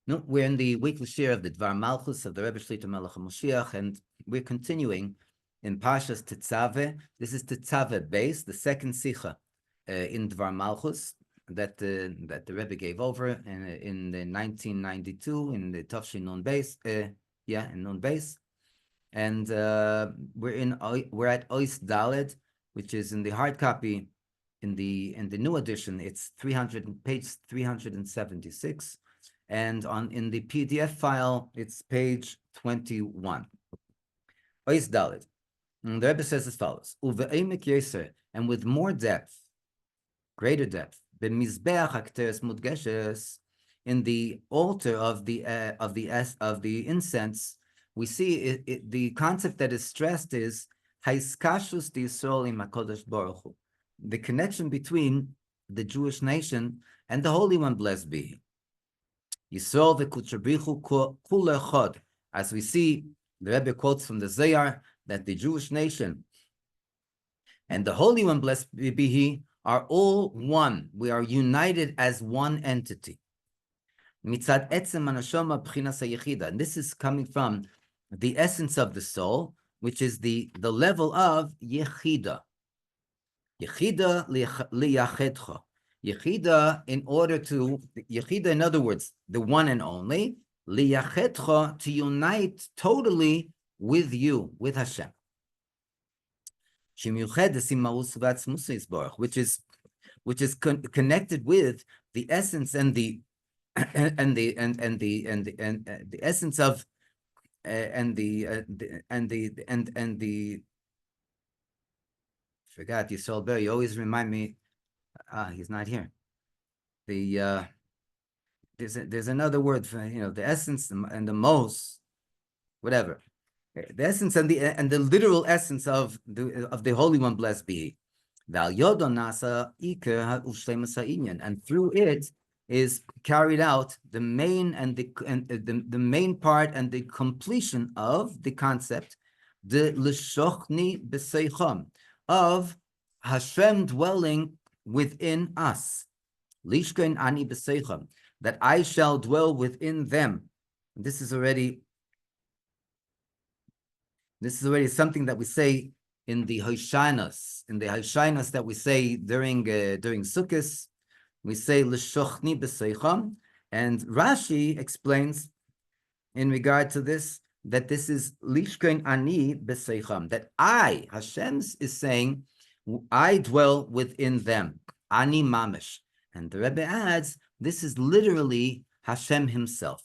No, we're in the weekly share of the Dvar Malchus of the Rebbe Shlitah Melech Moshiach, and we're continuing in Parshas Tetzaveh. This is Tetzaveh base, the second Sicha in Dvar Malchus that the Rebbe gave over in the 1992 in the Tafshin Nun base, in Nun base, and we're at Ois Dalet, which is in the hard copy. In the new edition, it's page 376. And in the PDF file, it's page 21. Ois Dalet. And the Rebbe says as follows: Uve'emek yeser, and with more depth, greater depth, b'mizbeach hakteres mudgeshes, in the altar of the incense, we see the concept that is stressed is haiskashus d'Yisrael im HaKadosh Baruch Hu, the connection between the Jewish nation and the Holy One, blessed be He. Yisrael v'kutrabrichu kul echad. As we see, the Rebbe quotes from the Zohar that the Jewish nation and the Holy One, blessed be He, are all one. We are united as one entity. Mitzad etzem hanashama b'chinas hayechida. And this is coming from the essence of the soul, which is the level of yechida. Yechida liyachedcha. Yechida, in other words, the one and only, liyachedcha, to unite totally with you, with Hashem. Which is connected with the essence and the essence of forgot Yisrael Ber. You always remind me. He's not here. There's another word for the essence and the most, whatever. The essence and the literal essence of the Holy One, blessed be He. And through it is carried out the main the main part and the completion of the concept, the l'shochni b'seicham, of Hashem dwelling within us. Lishkein ani b'seicham, that I shall dwell within them. This is already something that we say in the Hoshainos, that we say during Sukkot. We say l'shochni b'seicham, and Rashi explains in regard to this that this is lishkein ani b'seicham, that I, Hashem, is saying, I dwell within them, ani mamish. And the Rebbe adds, this is literally Hashem Himself.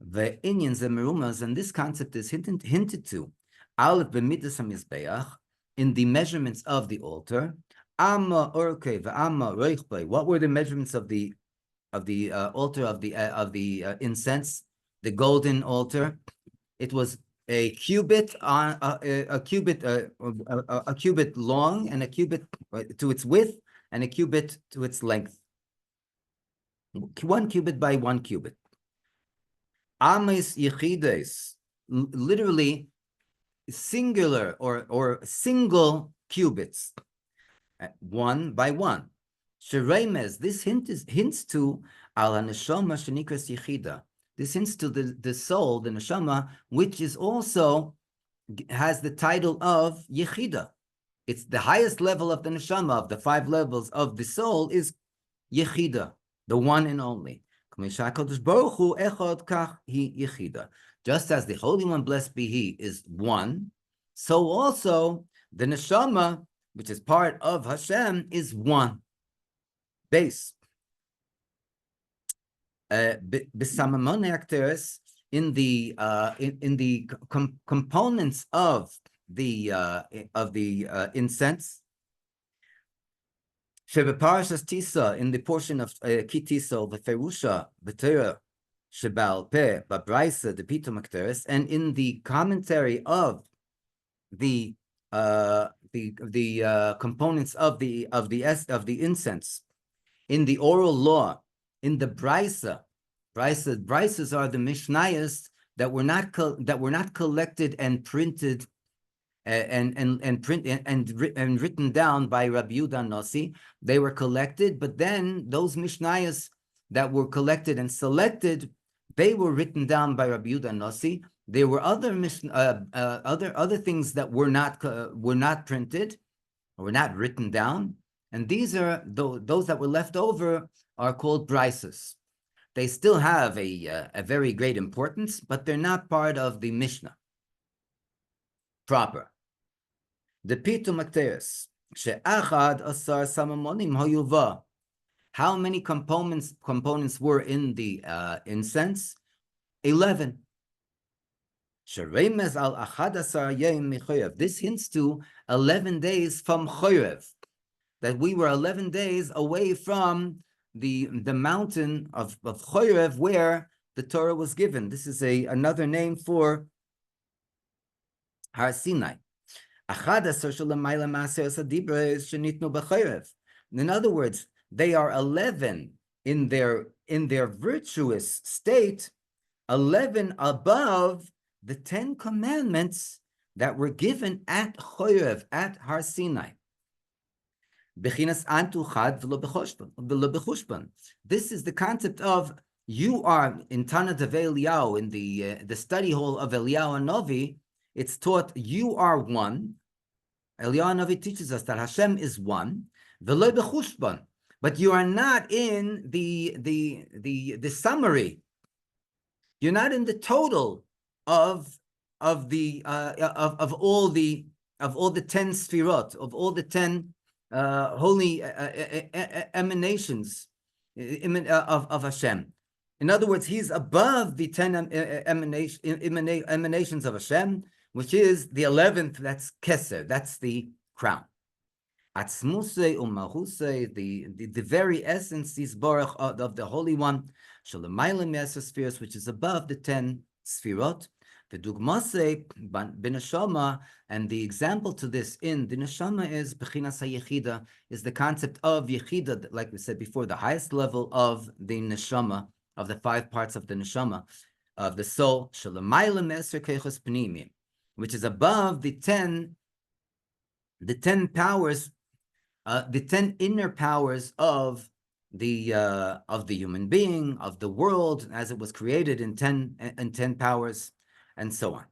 The Inyans and Merumas, and this concept is hinted to, Aleph b'midas hamizbeach, in the measurements of the altar. Amma orke v'amma reichbei. What were the measurements of the altar of the incense, the golden altar? It was a cubit on a cubit long, and a cubit to its width, and a cubit to its length. 1 cubit by 1 cubit. Ames yechides, literally singular or single cubits, 1 by 1. Sheremes, this hints to al haneshama shenikras yechida. This hints to the soul, the neshama, which is also has the title of yechida. It's the highest level of the neshama, of the 5 levels of the soul, is yechida, the one and only. Just as the Holy One, blessed be He, is one, so also the neshama, which is part of Hashem, is one. Base. B'samamon actors, in the components of the incense. Shebeparashas Tisa, in the portion of Kitiso, the Ferusha, the Torah, Shebal Peh, Babraisa, the Pitum actors, and in the commentary of the components of the incense, in the oral law, in the Braisa. Braisas are the Mishnayos that were not collected and printed and written down by Rabbi Yudan Nossi. They were collected, but then those Mishnayos, that were collected and selected, they were written down by Rabbi Yehuda Nossi. There were other things that were not printed, or were not written down, and these are those that were left over are called brises. They still have a very great importance, but they're not part of the Mishnah proper. The Pitum Akteris, she'achad asar samamonim hayuva. How many components were in the incense? 11. Sheremes al achad asar yom michoyev. This hints to 11 days from Choyev, that we were 11 days away from the mountain of Choyev where the Torah was given. This is another name for Har Sinai. In other words, they are 11 in their virtuous state, 11 above the 10 commandments that were given at Choyev, at Har Sinai. This is the concept of, you are in Tana Devei Eliyahu, in the study hall of Eliyahu Hanavi. It's taught you are one. Eliyahu Hanavi teaches us that Hashem is one, but you are not in the summary. You're not in the total of all the 10 sfirot, of all the 10 holy emanations of Hashem. In other words, he's above the 10 emanations of Hashem, which is the 11th, that's Keser, that's the crown. Atzmuse u'malchuse, the very essence, is Baruch of the Holy One, Shalamayla Me'aser spheres, which is above the 10 sfirot. The dugmase b'neshama, and the example to this in the neshama is bechinas hayechida, is the concept of yechida, like we said before, the highest level of the neshama, of the 5 parts of the neshama, of the soul, shalamayla me'aser keichos pnimim, which is above the 10 powers, the 10 inner powers of the human being, of the world as it was created in 10 powers, and so on.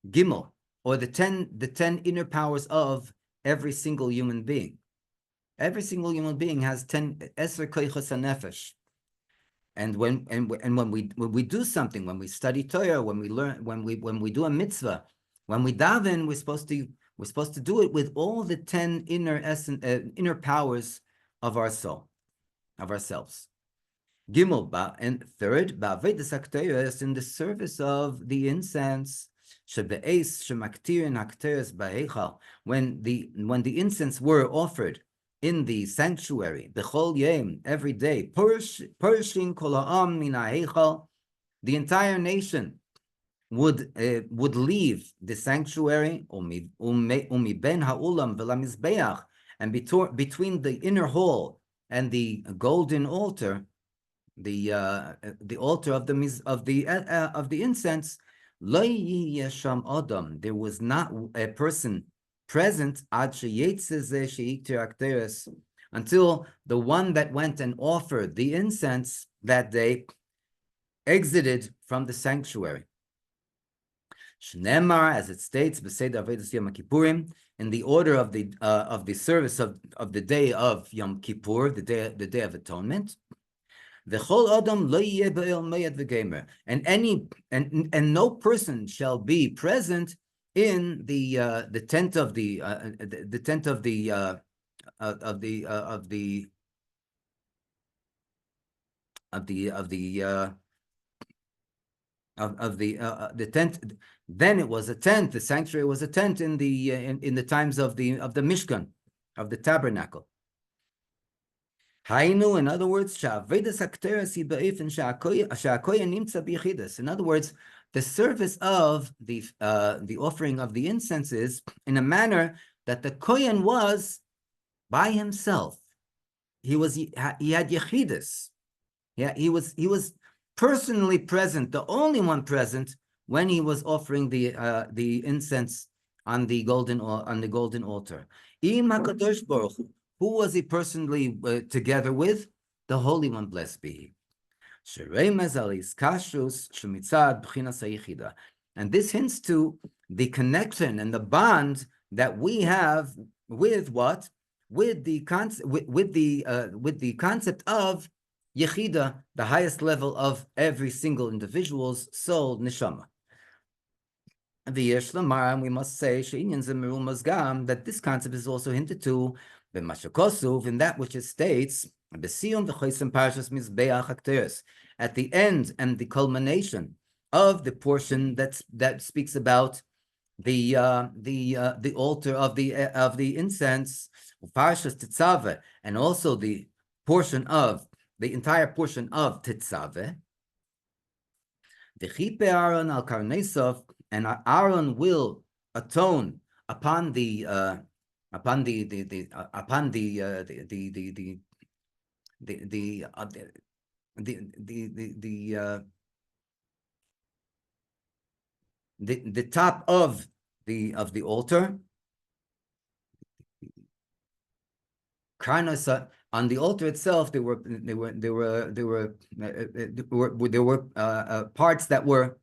Gimel, or the 10 inner powers of every single human being. Every single human being has 10 eser koichos hanefesh. And when we do something, when we study Torah, when we learn, when we do a mitzvah, when we daven, we're supposed to do it with all the 10 inner powers of our soul, of ourselves. Gimel, and third, ba'avedas hakteres, in the service of the incense, shebe'es shemaktirin hakteres ba'heichal, when the incense were offered in the sanctuary, bechol yom, every day, purshin kol ha'am min ha'heichal, the entire nation would leave the sanctuary, umiben ha'ulam v'lamizbeach, and between the inner hall and the golden altar, the altar of the incense, lo yesham adam, there was not a person present until the one that went and offered the incense that day exited from the sanctuary. Shnemar, as it states, b'seder Avodas Yom Kippurim, in the order of the service of the day of Yom Kippur, the day of atonement. V'chol adam lo yeh ba'el mayad v'gemer, and no person shall be present in the tent of the tent. Then it was a tent. The sanctuary was a tent in the times of the Mishkan, of the tabernacle. Hainu, in other words, in other words, the service of the offering of the incense is in a manner that the kohen was by himself. He had yechidus. Yeah, he was personally present, the only one present when he was offering the incense on the golden altar. Im HaKadosh Baruch Hu, who was he personally together with? the Holy One, blessed be He. And this hints to the connection and the bond that we have with what? With the concept, with the concept of Yechida, the highest level of every single individual's soul, neshama. And we must say that this concept is also hinted to in that which it states at the end and the culmination of the portion that speaks about the altar of the incense, and also the portion of the entire portion of Tetzaveh. And Aaron will atone upon the top of the altar. On the altar itself, there were parts that were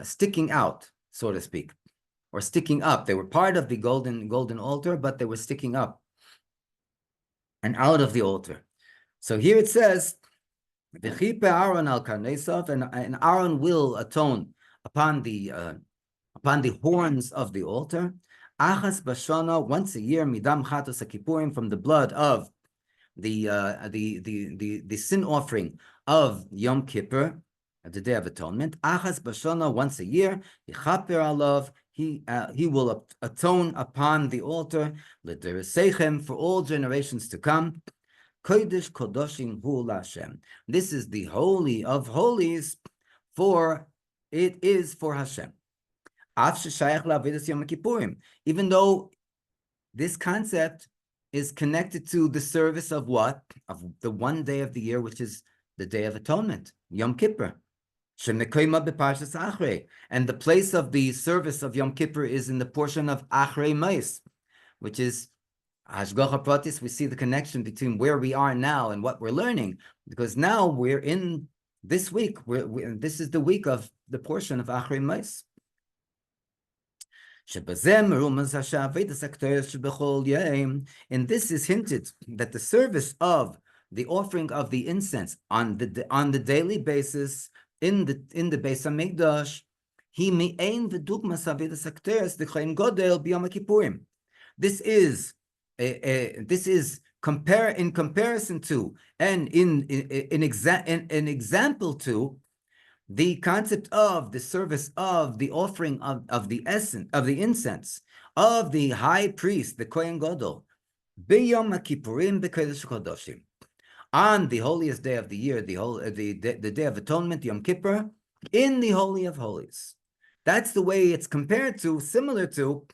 sticking out, so to speak, or sticking up. They were part of the golden altar, but they were sticking up and out of the altar. So here it says, Aaron al karnesav, and Aaron will atone upon the horns of the altar. Achas bashana, once a year, midam chatos hakipurim, from the blood of the sin offering of Yom Kippur, the Day of Atonement. Achas bashana, once a year, yichaper alav, he will atone upon the altar, l'deresechem, for all generations to come. Kodesh kodoshim hu Hashem. This is the holy of holies, for it is for Hashem. Even though this concept is connected to the service of what? Of the one day of the year, which is the Day of Atonement, Yom Kippur. And the place of the service of Yom Kippur is in the portion of Acharei Mos, which is Hashgacha Pratis. We see the connection between where we are now and what we're learning, because now we're in this week. This is the week of the portion of Acharei Mos. In this is hinted that the service of the offering of the incense on the daily basis in the Beis Hamikdash, this is in comparison to and an example to the concept of the service of the offering of the essence of the incense of the high priest, the Kohen Gadol, b'Yom HaKippurim b'Kodesh Kodoshim, on the holiest day of the year, the Day of Atonement, Yom Kippur, in the Holy of Holies. That's the way it's compared to, similar to,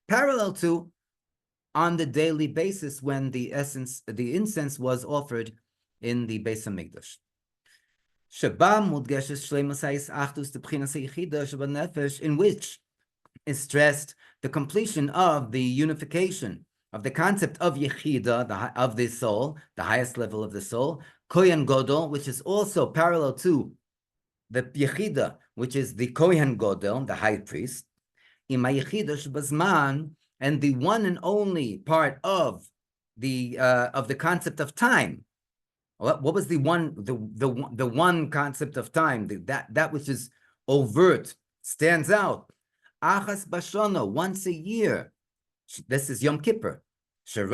parallel to, on the daily basis when the incense was offered in the Beis Hamikdash. In which is stressed the completion of the unification of the concept of Yechida, of the soul, the highest level of the soul, Kohen Gadol, which is also parallel to the Yechida, which is the Kohen Gadol, the high priest, Ima Yechida Shebazman, and the one and only part of the concept of time. What was the one concept of time, that which is overt, stands out? Achas bashana, once a year. This is Yom Kippur. This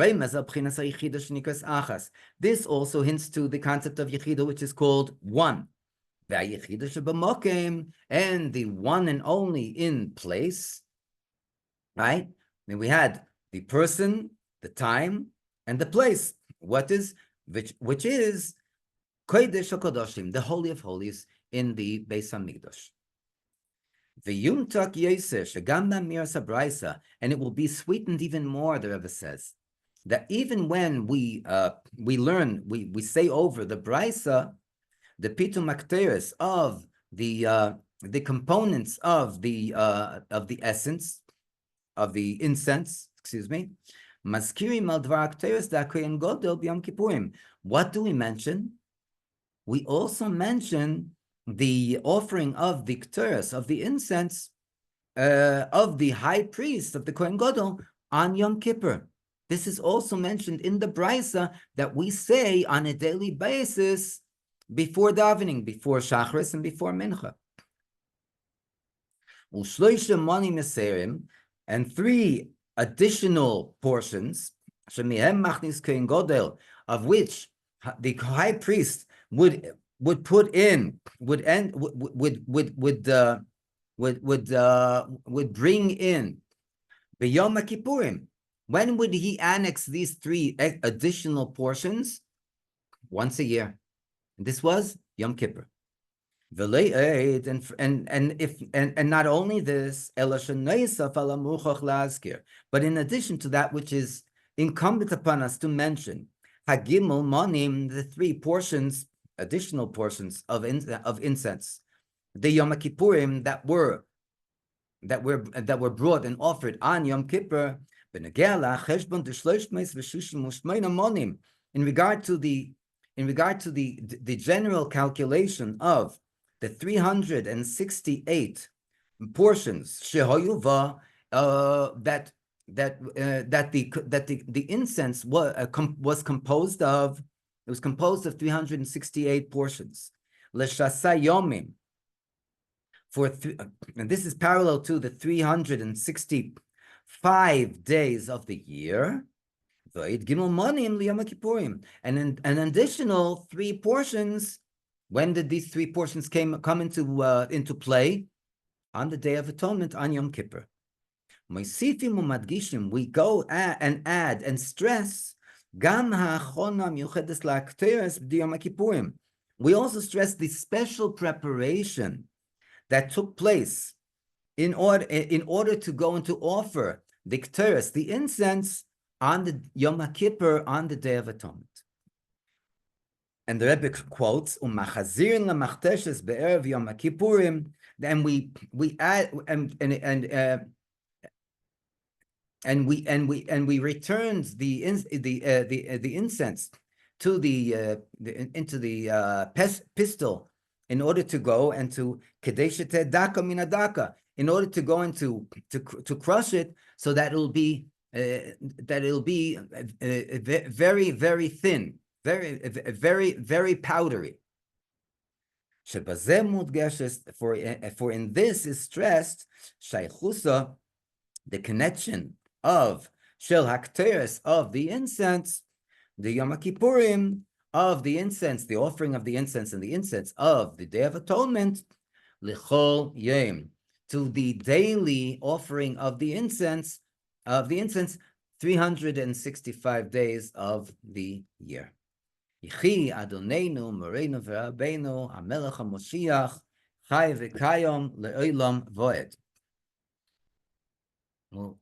also hints to the concept of Yechida, which is called one. And the one and only in place, right? Then we had the person, the time, and the place. Which is Kodesh HaKodoshim, the Holy of Holies, in the Beis Hamikdash. And it will be sweetened even more, the Rebbe says, that even when we learn, we say over the Braisa, the Pitum Akteris of the components of the essence of the incense, Maskirim al Dvar Akteris da Kohen Gadol b'Yom Kippurim. What do we mention? we also mention the offering of the Ketores, of the incense, of the high priest of the Kohen Gadol on Yom Kippur. This is also mentioned in the Brisa that we say on a daily basis before davening, before Shacharis and before Mincha. Ushloisha mani meserim, and 3 additional portions, shemihem machnis Kohen Gadol, of which the high priest would put in, would bring in the Yom Kippurim. When would he annex these 3 additional portions? Once a year. And this was Yom Kippur. And not only this, but in addition to that which is incumbent upon us to mention, Hagimel Monim, the 3 portions, additional portions of incense, the Yom Kippurim that were brought and offered on Yom Kippur, in regard to the general calculation of the 368 portions that the incense was composed of. It was composed of 368 portions. L'shasa yomim, and this is parallel to the 365 days of the year. And an additional 3 portions. When did these 3 portions come into play? On the Day of Atonement, on Yom Kippur. We go and add and stress. We also stress the special preparation that took place in order to go and to offer the Ketores, the incense, on the Yom Kippur, on the Day of Atonement. And the Rebbe quotes, "U'machazirin lamachteshes be'erev Yom Kippurim." Then we add and we returned the incense to into the pistil in order to go and to kedeshete daka minadaka, in order to go and to crush it, so that it'll be very, very thin, very powdery. For in this is stressed shaychusa, the connection of shel hakteres, of the incense, the Yom Kippurim, of the incense, the offering of the incense, and the incense of the Day of Atonement, lichol yom, to the daily offering of the incense, 365 days of the year. Yichi Adonenu Moreinu v'Rabbeinu HaMelech HaMoshiach Chai v'Kayom le'olam voed. We'll